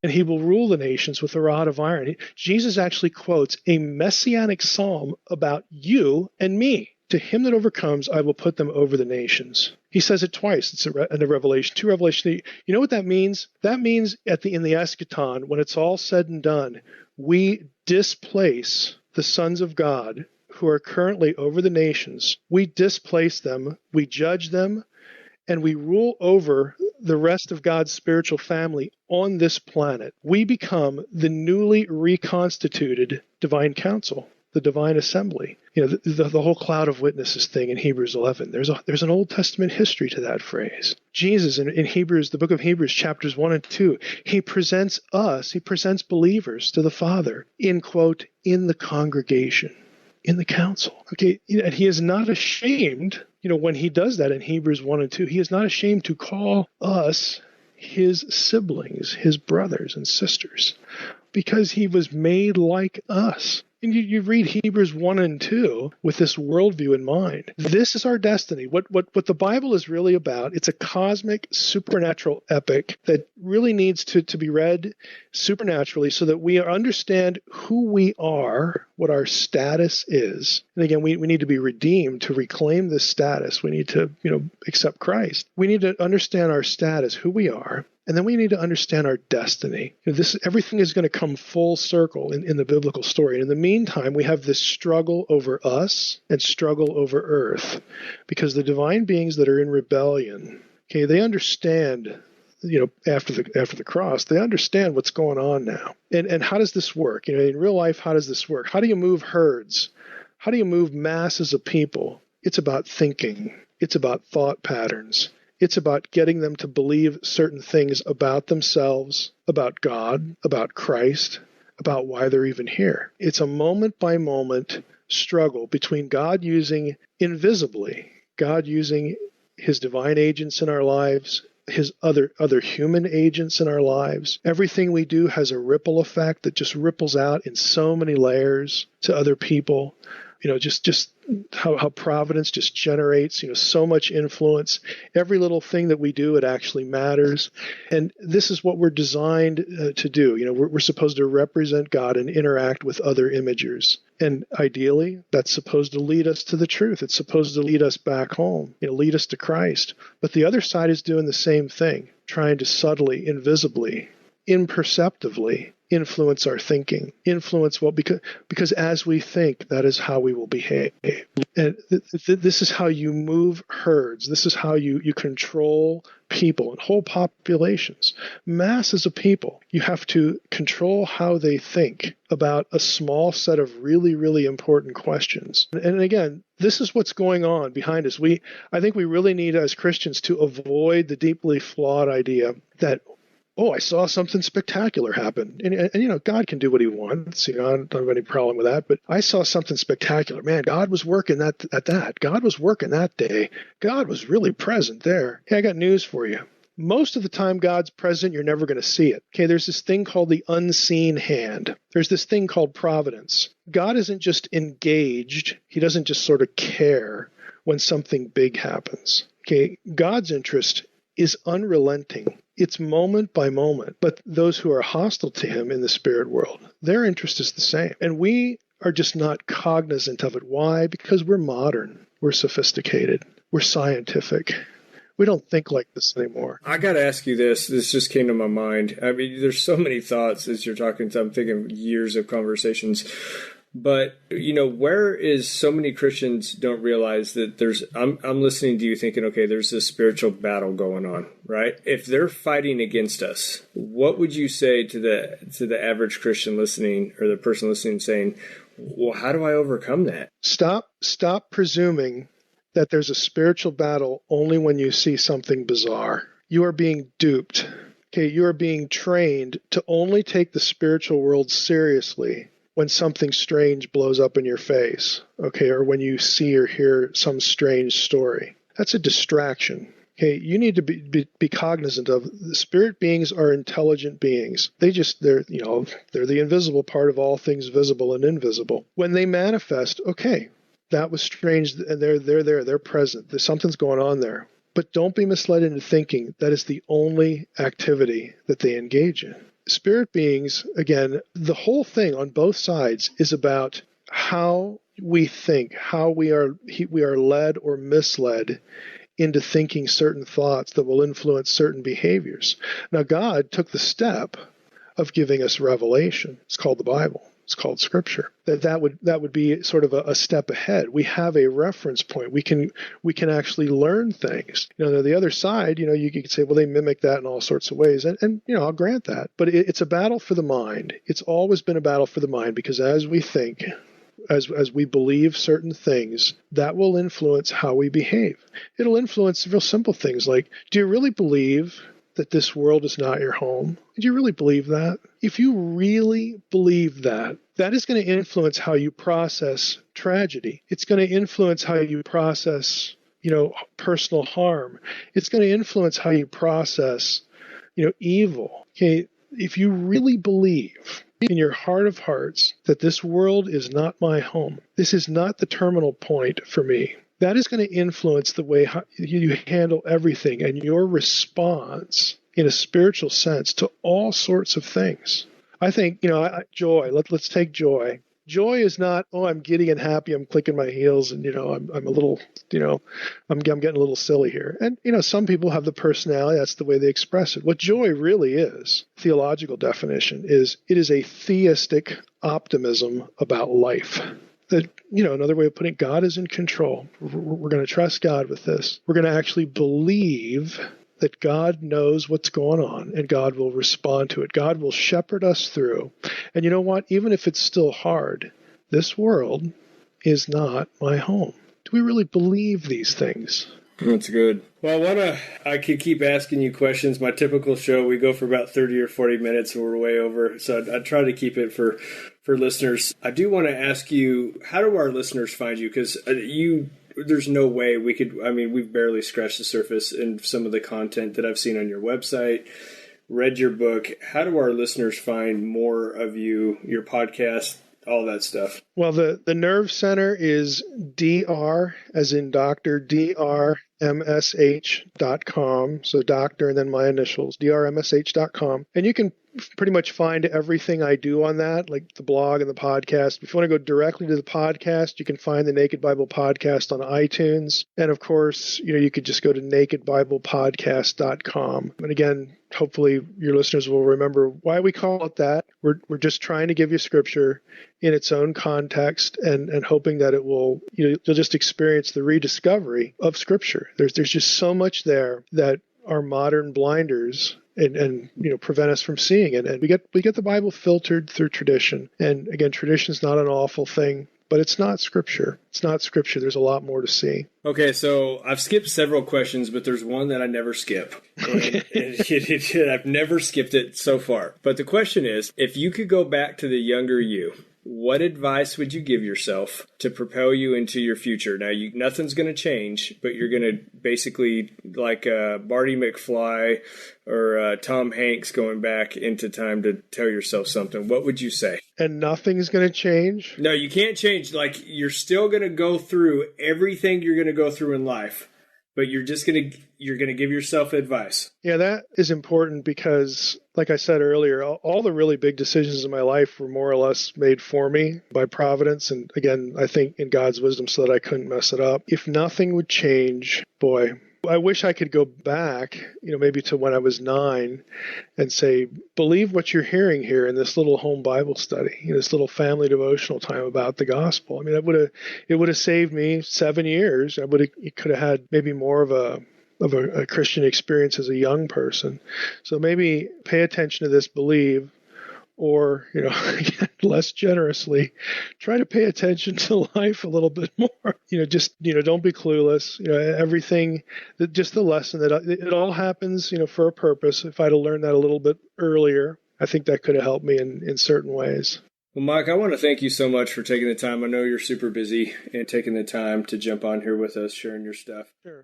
and he will rule the nations with a rod of iron. Jesus actually quotes a messianic psalm about you and me. To him that overcomes, I will put them over the nations. He says it twice. It's in the Revelation 2, Revelation 3. You know what that means? That means in the eschaton, when it's all said and done, we displace the sons of God who are currently over the nations. We displace them, we judge them, and we rule over the rest of God's spiritual family on this planet. We become the newly reconstituted divine council, the divine assembly. You know, the whole cloud of witnesses thing in Hebrews 11. There's an Old Testament history to that phrase. Jesus in Hebrews, the book of Hebrews, chapters 1 and 2, he presents believers to the Father in, quote, in the congregation, in the council. Okay, and he is not ashamed, when he does that in Hebrews 1 and 2, he is not ashamed to call us his siblings, his brothers and sisters, because he was made like us. And you read Hebrews 1 and 2 with this worldview in mind. This is our destiny. What the Bible is really about, it's a cosmic, supernatural epic that really needs to be read supernaturally so that we understand who we are, what our status is. And again, we need to be redeemed to reclaim this status. We need to, accept Christ. We need to understand our status, who we are. And then we need to understand our destiny. Everything is going to come full circle in the biblical story. And in the meantime, we have this struggle over us and struggle over earth, because the divine beings that are in rebellion, okay, they understand, after the cross, they understand what's going on now. And how does this work? In real life, how does this work? How do you move herds? How do you move masses of people? It's about thinking. It's about thought patterns. It's about getting them to believe certain things about themselves, about God, about Christ, about why they're even here. It's a moment-by-moment struggle between God using God using his divine agents in our lives, his other human agents in our lives. Everything we do has a ripple effect that just ripples out in so many layers to other people. Just how providence just generates, so much influence. Every little thing that we do, it actually matters. And this is what we're designed to do. We're supposed to represent God and interact with other imagers. And ideally, that's supposed to lead us to the truth. It's supposed to lead us back home, lead us to Christ. But the other side is doing the same thing, trying to subtly, invisibly, imperceptibly influence our thinking, because as we think, that is how we will behave. And this is how you move herds. This is how you control people and whole populations, masses of people. You have to control how they think about a small set of really, really important questions. And again, this is what's going on behind us. I think we really need, as Christians, to avoid the deeply flawed idea that, oh, I saw something spectacular happen. And God can do what he wants. I don't have any problem with that. But I saw something spectacular. Man, God was working at that. God was working that day. God was really present there. Hey, I got news for you. Most of the time God's present, you're never going to see it. Okay, there's this thing called the unseen hand. There's this thing called providence. God isn't just engaged. He doesn't just sort of care when something big happens. Okay, God's interest is unrelenting. It's moment by moment. But those who are hostile to him in the spirit world, their interest is the same. And we are just not cognizant of it. Why? Because we're modern. We're sophisticated. We're scientific. We don't think like this anymore. I got to ask you this. This just came to my mind. I mean, there's so many thoughts as you're talking. So I'm thinking years of conversations. But, where is so many Christians don't realize that I'm listening to you thinking, okay, there's this spiritual battle going on, right? If they're fighting against us, what would you say to the average Christian listening, or the person listening saying, well, how do I overcome that? Stop presuming that there's a spiritual battle only when you see something bizarre. You are being duped. Okay, you are being trained to only take the spiritual world seriously when something strange blows up in your face, okay, or when you see or hear some strange story. That's a distraction. Okay, you need to be cognizant of the spirit beings are intelligent beings. They're the invisible part of all things visible and invisible. When they manifest, okay, that was strange, and they're there, they're present. Something's going on there. But don't be misled into thinking that is the only activity that they engage in. spirit beings, again, the whole thing on both sides is about how we think, how we are led or misled into thinking certain thoughts that will influence certain behaviors. Now, God took the step of giving us revelation. It's called the Bible. It's called Scripture. That would be sort of a step ahead. We have a reference point. We can actually learn things. The other side, you could say, well, they mimic that in all sorts of ways, and I'll grant that. But it's a battle for the mind. It's always been a battle for the mind, because as we think, as we believe certain things, that will influence how we behave. It'll influence real simple things like, do you really believe that this world is not your home? Do you really believe that? If you really believe that, that is going to influence how you process tragedy. It's going to influence how you process, personal harm. It's going to influence how you process, evil. Okay, if you really believe in your heart of hearts that this world is not my home, this is not the terminal point for me, that is going to influence the way you handle everything and your response in a spiritual sense to all sorts of things. I think, joy, let's take joy. Joy is not, I'm giddy and happy, I'm clicking my heels, and, I'm a little, I'm getting a little silly here. And, some people have the personality, that's the way they express it. What joy really is, theological definition, is it is a theistic optimism about life. That, another way of putting it, God is in control. We're going to trust God with this. We're going to actually believe that God knows what's going on and God will respond to it. God will shepherd us through. And you know what? Even if it's still hard, this world is not my home. Do we really believe these things? That's good. Well, I could keep asking you questions. My typical show, we go for about 30 or 40 minutes and we're way over. So I try to keep it for listeners. I do want to ask you, how do our listeners find you? Because there's no way we could, we've barely scratched the surface in some of the content that I've seen on your website, read your book. How do our listeners find more of you, your podcast, all that stuff? Well, the Nerve Center is dr, as in Dr. drmsh.com. So doctor and then my initials, drmsh.com. And you can pretty much find everything I do on that, like the blog and the podcast. If you want to go directly to the podcast, you can find the Naked Bible Podcast on iTunes. And of course, you could just go to nakedbiblepodcast.com. And again, hopefully your listeners will remember why we call it that. We're just trying to give you Scripture in its own context and hoping that it will, you'll just experience the rediscovery of Scripture. There's just so much there that our modern blinders and prevent us from seeing it. And we get the Bible filtered through tradition. And again, tradition is not an awful thing, but it's not Scripture. It's not Scripture. There's a lot more to see. Okay, so I've skipped several questions, but there's one that I never skip. And I've never skipped it so far. But the question is, if you could go back to the younger you, what advice would you give yourself to propel you into your future? Now, nothing's going to change, but you're going to basically, like Marty McFly or Tom Hanks going back into time to tell yourself something. What would you say? And nothing's going to change? No, you can't change. Like, you're still going to go through everything you're going to go through in life, but you're going to give yourself advice. Yeah, that is important because, like I said earlier, all the really big decisions in my life were more or less made for me by providence. And again, I think in God's wisdom so that I couldn't mess it up. If nothing would change, boy, I wish I could go back, maybe to when I was 9 and say, believe what you're hearing here in this little home Bible study, this little family devotional time about the gospel. It would have saved me 7 years. It could have had maybe more of a Christian experience as a young person. So maybe pay attention to this, believe, or, less generously, try to pay attention to life a little bit more. Don't be clueless. Everything, just the lesson that it all happens, for a purpose. If I'd have learned that a little bit earlier, I think that could have helped me in certain ways. Well, Mike, I want to thank you so much for taking the time. I know you're super busy and taking the time to jump on here with us, sharing your stuff. Sure.